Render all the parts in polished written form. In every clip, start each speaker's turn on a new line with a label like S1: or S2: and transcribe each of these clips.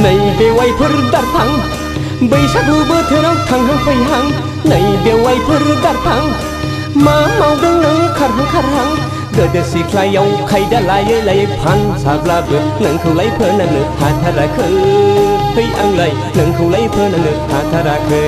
S1: नै बेवाइफोर दारफां बैसागु बोथोराव थांहां फैहां नै बेवाइफोर दारफां मा मावदों नों खारहां खारहां गोदो सिख्लायाव खायदा लायै लायै फानसाब्लाबो नोंखौलाय फोनांनो हाथाराखै आंलाय नोंखौलाय फोनांनो हाथाराखै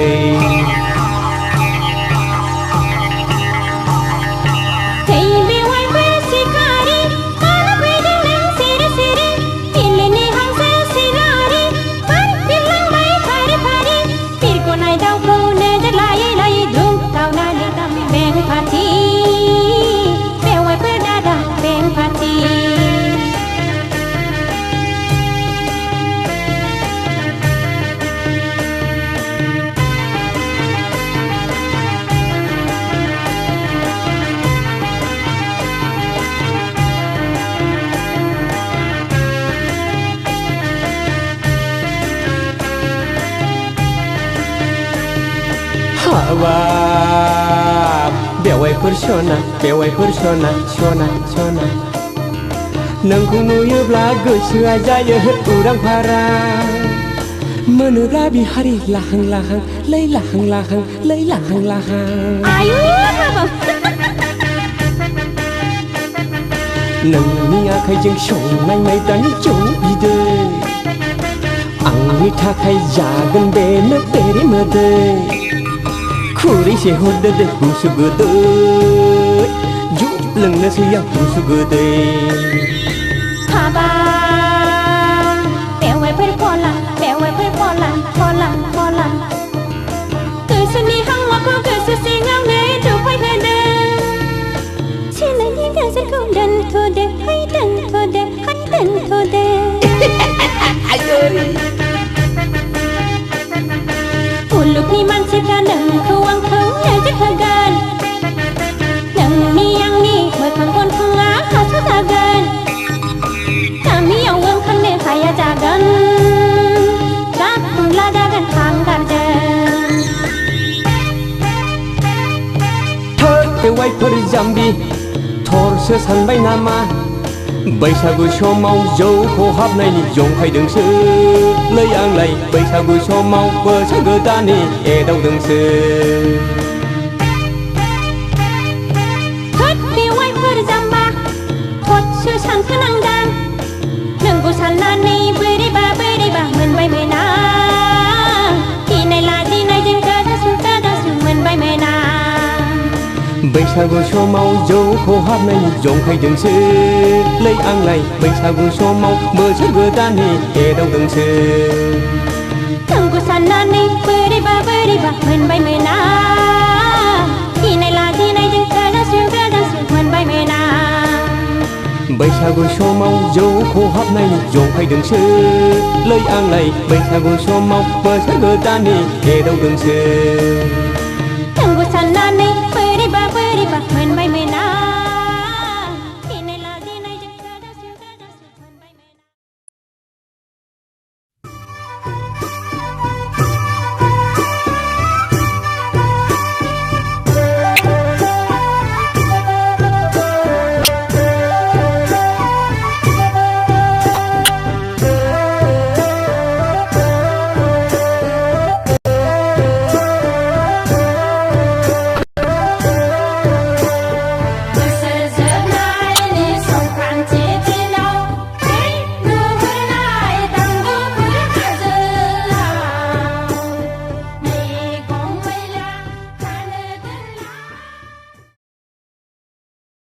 S1: हाबाब बेवाइफोर सना बेवाइफोर सना सना सना नोंखौ नुयोब्ला गोसोआ जायो उरां फारां मोनोब्ला बिहारि लाहां लाहां लै लाहां लाहां लै लाहां लाहां
S2: आयु हाबाब
S1: नोंनि आखाइजों संनाय माइब्रानि जौ बिदै आंनि थाखाय जागोन बेनो बेरे मोदै खुरैसे हरदो दे गुसु गोदै जुब लोंनोसै आं गुसु गोदै
S2: हाबाब बेवाइफोर फला बेवाइफोर फला फला फला गोसोनि हांमाखौ गोसो सिङावनो दफायहोदों सोलायनि नोजोरखौ दोनथ'दो है दोनथ'दो है दोनथ'दो मुलुगनि मानसिफ्रा नोंखौ आंखौ नोजोर होगोन नोंनि आंनि मोखां गन्थङा हास'जागोन गामियाव ओंखारनो हाया जागोन गाबुंला जागोन हांगारजों
S1: थोद बेवाइफोर जाम्बि थरसो सानबाय नामा बैसागु समाव जौ खहाबनायनि जंखायदोंसो लै आंलाय बैसागु समाव बोसोर गोदाननि एदावदोंसो
S2: थोद बेवाइफोर जाम्बा थदसो सानखोनांदां नोंखौ साननानै बोरैबा बोरैबा मोनबाय मोना गिनाय लाजिनायजों गोजासु मोनबाय मोना
S1: बैसागु समाव जौ खहाबनायनि जंखायदोंसो लै आंलाय बैसागु समाव बोसोर गोदाननि एदावदोंसो
S2: नोंखौ साननानै बोरैबा बोरैबा मोनबाय मोना गिनाय लाजिनायजों गोजासु मोनबाय मोना
S1: बैसागु समाव जौ खहाबनायनि जंखायदोंसो लै आंलाय बैसागु समाव बोसोर गोदाननि एदावदोंसो
S2: नोंखौ साननानै